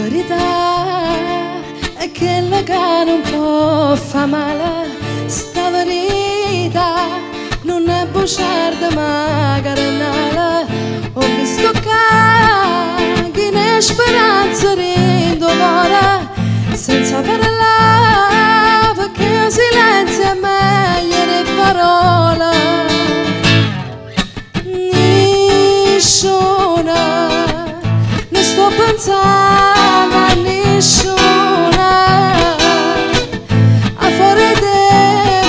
verità è che la che non può fa male, sta verità non è bugiarda ma carnale. Ho visto che in speranza di dolore, senza parlare, perché il silenzio è meglio di parole. Nessuna, non sto pensando a nessuna, a fuori te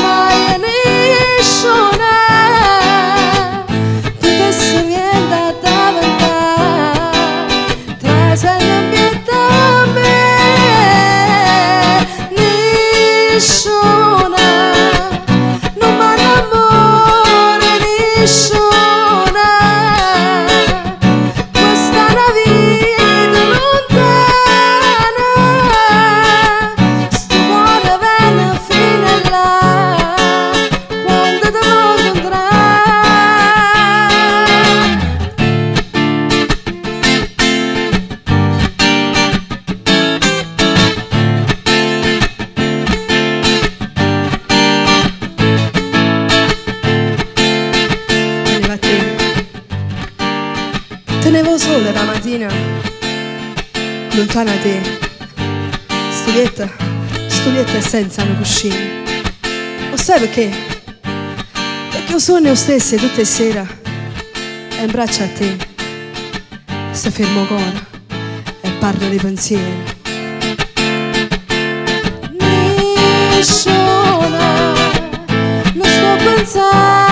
mai nessuna. Tutto si viene da vent'anni, tra se non vieta a me. Nessuna, non mi innamoro nessuna. Tenevo sole la mattina, lontana da te, studietta e senza un cuscino. Lo sai perché? Perché io sogno stesse tutte le sere e in braccio a te, se fermo ancora e parlo di pensieri. Nessuna, non sto pensando